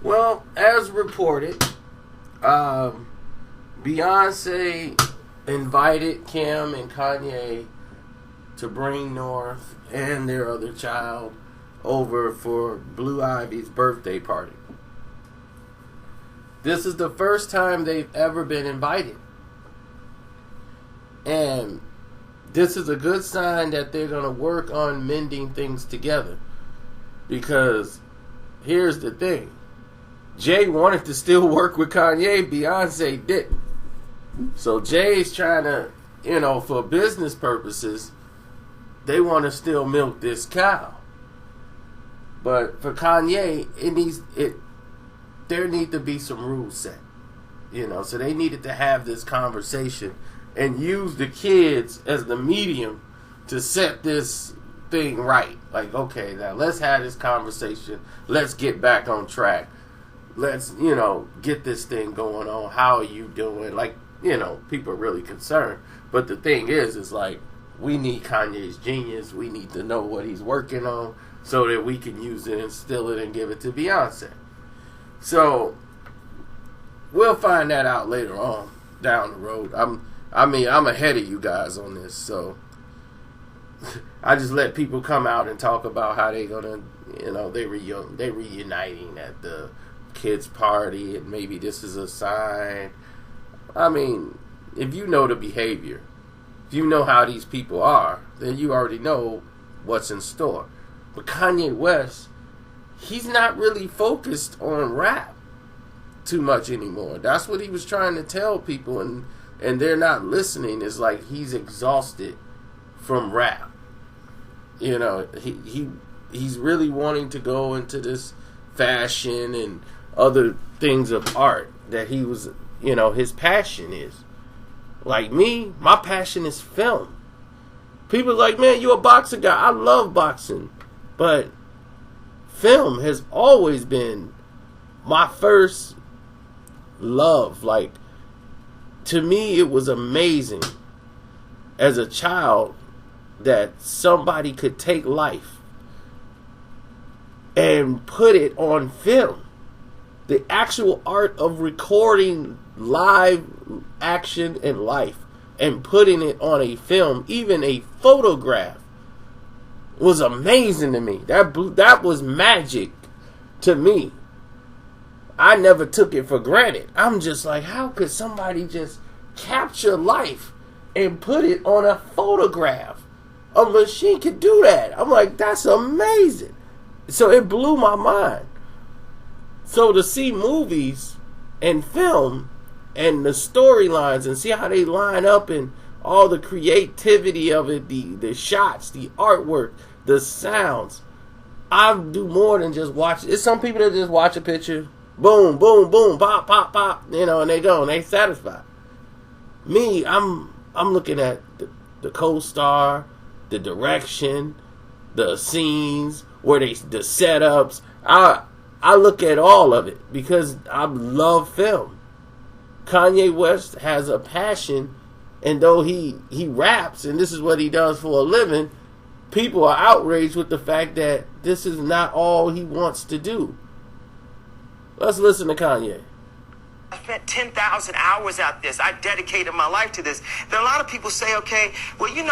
Well, as reported, Beyonce invited Kim and Kanye to bring North and their other child over for Blue Ivy's birthday party. This is the first time they've ever been invited. And this is a good sign that they're going to work on mending things together. Because here's the thing. Jay wanted to still work with Kanye. Beyonce didn't. So Jay's trying to, for business purposes, they want to still milk this cow. But for Kanye, there need to be some rules set. So they needed to have this conversation and use the kids as the medium to set this thing right. Like, okay, now let's have this conversation. Let's get back on track. Let's, get this thing going on. How are you doing? Like, people are really concerned. But the thing is like, we need Kanye's genius. We need to know what he's working on so that we can use it, instill it, and give it to Beyonce. So, we'll find that out later on down the road. I'm ahead of you guys on this, so I just let people come out and talk about how they're gonna, they reuniting at the kids' party, and maybe this is a sign. If you know the behavior, if you know how these people are, then you already know what's in store. But Kanye West, he's not really focused on rap too much anymore. That's what he was trying to tell people, and they're not listening. It's like he's exhausted from rap. He's really wanting to go into this fashion and other things of art that he was, his passion is. Like me, my passion is film. People are like, man, you a boxing guy. I love boxing. But film has always been my first love. Like, to me, it was amazing as a child that somebody could take life and put it on film. The actual art of recording live action and life and putting it on a film, even a photograph, was amazing to me. That was magic to me. I never took it for granted. I'm just like, how could somebody just capture life and put it on a photograph? A machine could do that. I'm like, that's amazing. So it blew my mind. So to see movies and film and the storylines and see how they line up and all the creativity of it, the shots, the artwork, the sounds. I do more than just watch. It's some people that just watch a picture, boom, boom, boom, pop, pop, pop, and they go and they satisfied. Me, I'm looking at the co-star, the direction, the scenes, the setups. I look at all of it because I love film. Kanye West has a passion, and though he raps and this is what he does for a living, people are outraged with the fact that this is not all he wants to do. Let's listen to Kanye. I spent 10,000 hours at this. I dedicated my life to this. Then a lot of people say, okay, well, you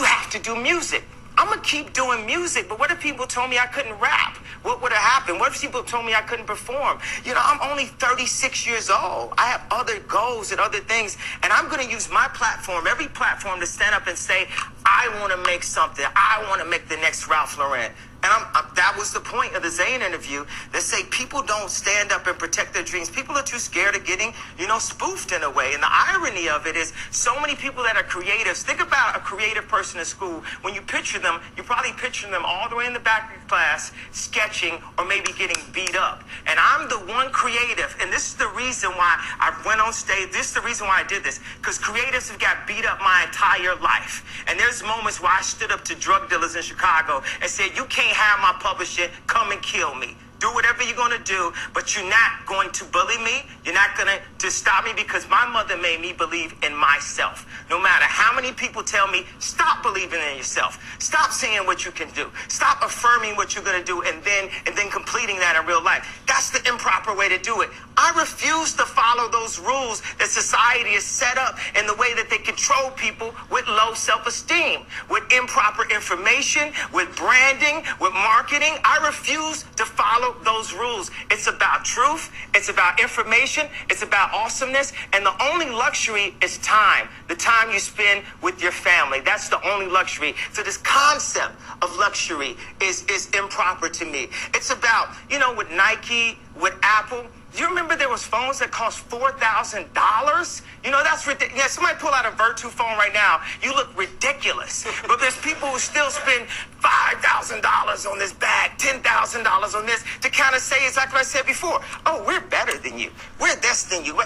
have to do music. I'm going to keep doing music, but what if people told me I couldn't rap? What would have happened? What if people told me I couldn't perform? I'm only 36 years old. I have other goals and other things, and I'm going to use my platform, every platform, to stand up and say, I want to make something. I want to make the next Ralph Lauren. And that was the point of the Zayn interview. They say people don't stand up and protect their dreams. People are too scared of getting, spoofed in a way. And the irony of it is so many people that are creatives. Think about a creative person in school. When you picture them, you're probably picturing them all the way in the back of your class, sketching or maybe getting beat up. And I'm the one creative. And this is the reason why I went on stage. This is the reason why I did this. Because creatives have got beat up my entire life. And there's moments where I stood up to drug dealers in Chicago and said, you can't have my publishing, come and kill me. Do whatever you're going to do, but you're not going to bully me. You're not going to stop me, because my mother made me believe in myself. No matter how many people tell me, stop believing in yourself. Stop saying what you can do. Stop affirming what you're going to do and then completing that in real life. That's That's the improper way to do it. I refuse to follow those rules that society has set up in the way that they control people with low self-esteem, with improper information, with branding, with marketing. I refuse to follow those rules. It's about truth. It's about information. It's about awesomeness. And the only luxury is time. The time you spend with your family. That's the only luxury. So this concept of luxury is improper to me. It's about, with Nike, with Apple. You remember there was phones that cost $4,000? That's ridiculous. Yeah, somebody pull out a Virtu phone right now. You look ridiculous. But there's people who still spend $5,000 on this bag, $10,000 on this to kind of say exactly what I said before. Oh, we're better than you. We're this than you.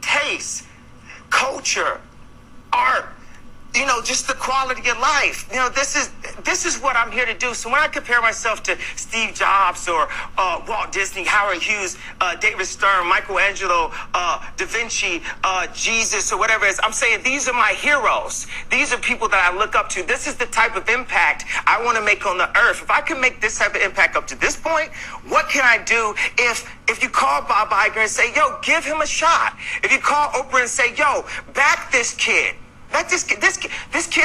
Taste, culture, art. Just the quality of life. This is what I'm here to do. So when I compare myself to Steve Jobs or Walt Disney, Howard Hughes, David Stern, Michelangelo, Da Vinci, Jesus, or whatever it is, I'm saying these are my heroes. These are people that I look up to. This is the type of impact I want to make on the earth. If I can make this type of impact up to this point, what can I do if you call Bob Iger and say, yo, give him a shot? If you call Oprah and say, yo, back this kid. This kid's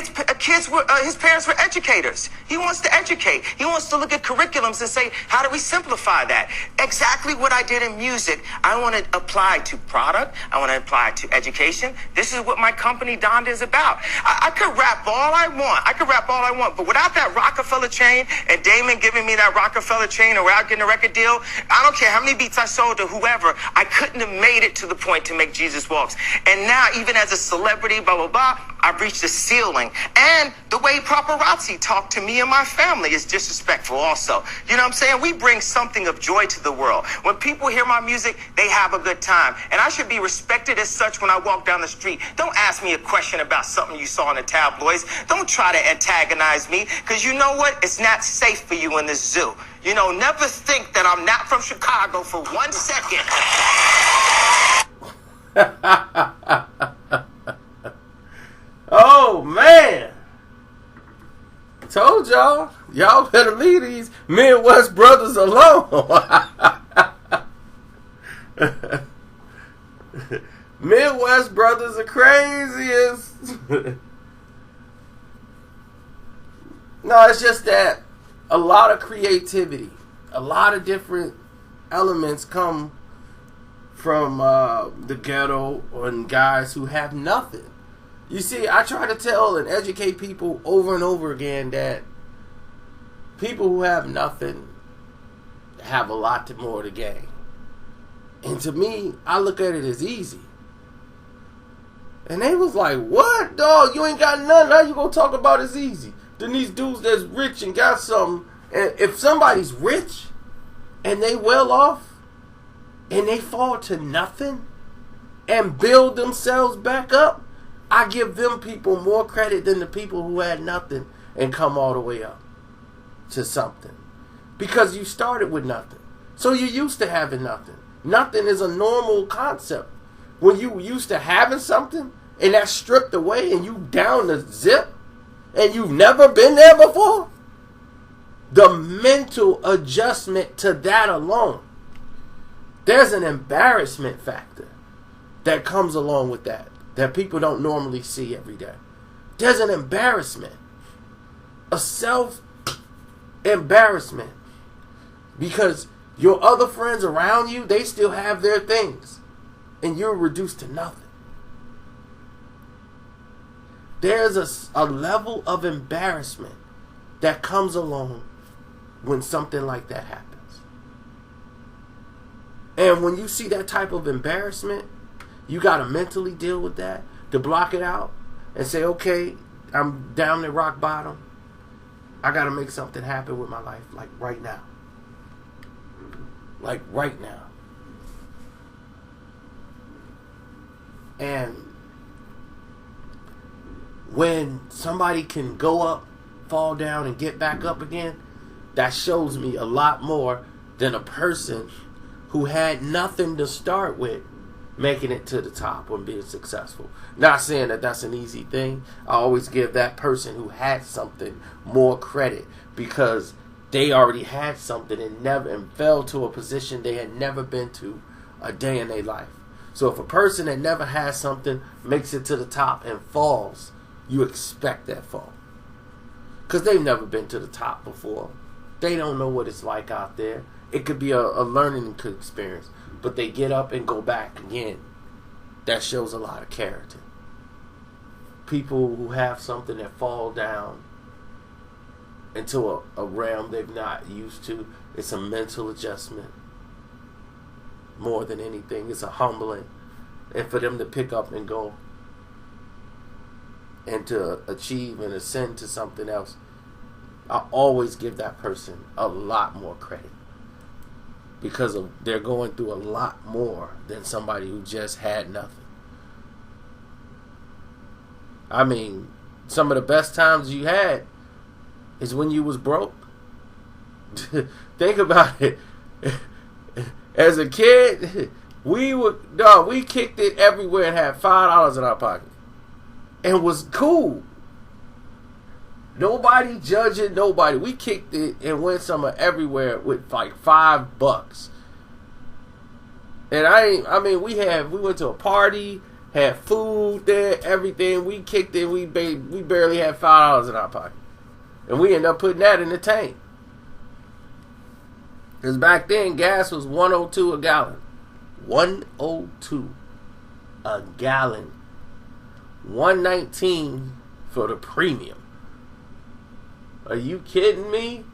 his parents were educators. He wants to educate. He wants to look at curriculums and say, how do we simplify that? Exactly what I did in music. I want to apply to product. I want to apply to education. This is what my company Donda is about. I could rap all I want. But without that Rockefeller chain and Damon giving me that Rockefeller chain or without getting a record deal, I don't care how many beats I sold to whoever, I couldn't have made it to the point to make Jesus Walks. And now, even as a celebrity, blah, blah, blah, I've reached the ceiling. And the way paparazzi talk to me and my family is disrespectful also. You know what I'm saying? We bring something of joy to the world. When people hear my music, they have a good time. And I should be respected as such when I walk down the street. Don't ask me a question about something you saw in the tabloids. Don't try to antagonize me, because you know what? It's not safe for you in this zoo. Never think that I'm not from Chicago for 1 second. Oh, man. Told y'all. Y'all better leave these Midwest brothers alone. Midwest brothers are craziest. No, it's just that a lot of creativity, a lot of different elements come from the ghetto and guys who have nothing. You see, I try to tell and educate people over and over again that people who have nothing have a lot more to gain. And to me, I look at it as easy. And they was like, what, dog? You ain't got nothing. How you gonna talk about it's easy? Then these dudes that's rich and got something. And if somebody's rich and they well off and they fall to nothing and build themselves back up, I give them people more credit than the people who had nothing and come all the way up to something. Because you started with nothing. So you're used to having nothing. Nothing is a normal concept. When you used to having something and that's stripped away and you down the zip and you've never been there before, the mental adjustment to that alone, there's an embarrassment factor that comes along with that people don't normally see every day. There's an embarrassment, a self-embarrassment, because your other friends around you, they still have their things, and you're reduced to nothing. There's a level of embarrassment that comes along when something like that happens. And when you see that type of embarrassment, you got to mentally deal with that, to block it out and say, okay, I'm down at rock bottom. I got to make something happen with my life, like right now. Like right now. And when somebody can go up, fall down, and get back up again, that shows me a lot more than a person who had nothing to start with making it to the top and being successful. Not saying that that's an easy thing. I always give that person who had something more credit, because they already had something and fell to a position they had never been to a day in their life. So if a person that never has something makes it to the top and falls, you expect that fall. Because they've never been to the top before. They don't know what it's like out there. It could be a learning experience. But they get up and go back again. That shows a lot of character. People who have something that fall down into a realm they've not used to, it's a mental adjustment. More than anything, it's a humbling. And for them to pick up and go and to achieve and ascend to something else, I always give that person a lot more credit. Because they're going through a lot more than somebody who just had nothing. I mean, some of the best times you had is when you was broke. Think about it. As a kid, we kicked it everywhere and had $5 in our pocket. And was cool. Nobody judging nobody. We kicked it and went somewhere everywhere with like $5. And we went to a party, had food there, everything. We kicked it, we barely had $5 in our pocket. And we ended up putting that in the tank. Because back then, gas was $1.02 a gallon. $1.02 a gallon. $1.19 for the premium. Are you kidding me?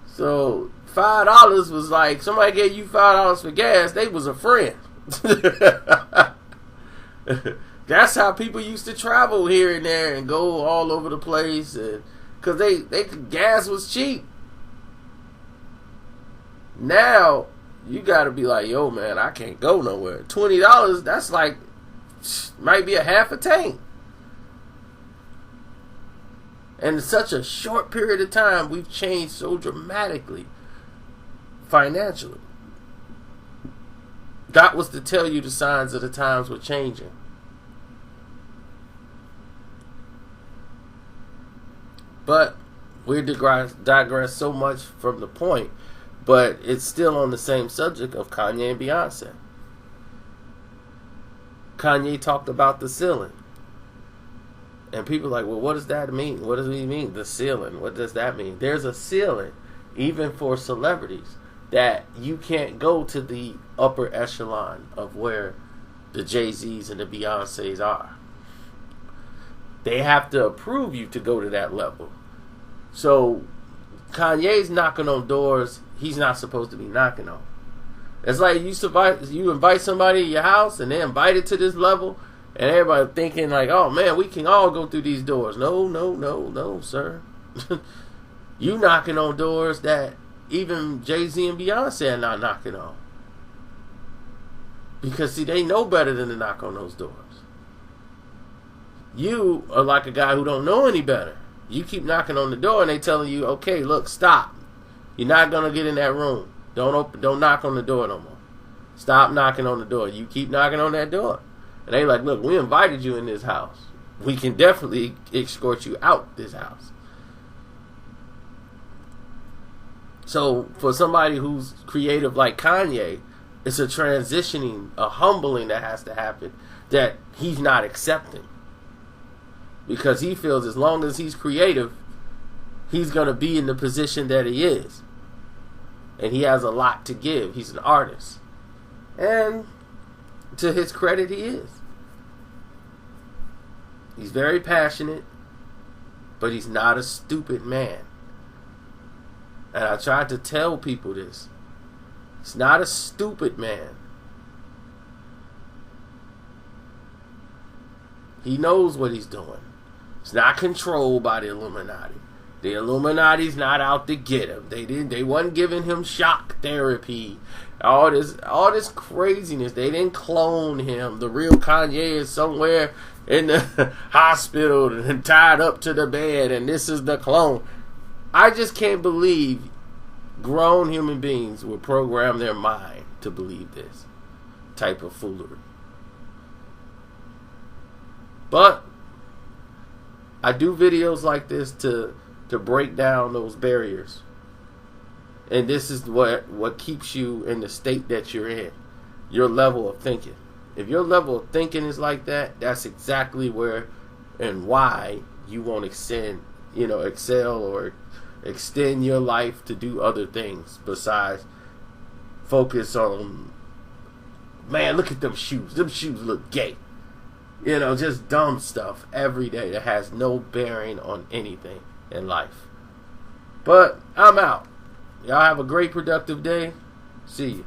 So $5 was like somebody gave you $5 for gas. They was a friend. That's how people used to travel here and there and go all over the place, and because gas was cheap. Now you gotta be like, yo man, I can't go nowhere. $20, that's like might be a half a tank. And in such a short period of time, we've changed so dramatically financially. That was to tell you the signs of the times were changing. But we digress so much from the point, but it's still on the same subject of Kanye and Beyonce. Kanye talked about the ceiling. And people are like, well, what does that mean? What does he mean, the ceiling? What does that mean? There's a ceiling, even for celebrities, that you can't go to the upper echelon of where the Jay-Z's and the Beyoncé's are. They have to approve you to go to that level. So Kanye's knocking on doors he's not supposed to be knocking on. It's like you invite somebody to your house and they're invited to this level, and everybody thinking like, oh man, we can all go through these doors. No, sir. You knocking on doors that even Jay-Z and Beyonce are not knocking on. Because see, they know better than to knock on those doors. You are like a guy who don't know any better. You keep knocking on the door and they telling you, okay, look, stop. You're not gonna get in that room. Don't knock on the door no more. Stop knocking on the door. You keep knocking on that door. And they like, look, we invited you in this house. We can definitely escort you out this house. So for somebody who's creative like Kanye, it's a transitioning, a humbling that has to happen that he's not accepting. Because he feels as long as he's creative, he's going to be in the position that he is. And he has a lot to give. He's an artist. And to his credit, he is. He's very passionate, but he's not a stupid man. And I tried to tell people this. He's not a stupid man. He knows what he's doing. He's not controlled by the Illuminati. The Illuminati's not out to get him. They wasn't giving him shock therapy. All this craziness. They didn't clone him. The real Kanye is somewhere in the hospital and tied up to the bed, and this is the clone. I just can't believe grown human beings would program their mind to believe this type of foolery. But I do videos like this to break down those barriers. And this is what keeps you in the state that you're in. Your level of thinking. If your level of thinking is like that, that's exactly where and why you won't excel or extend your life to do other things besides focus on, man, look at them shoes. Them shoes look gay. Just dumb stuff every day that has no bearing on anything in life. But I'm out. Y'all have a great productive day. See you.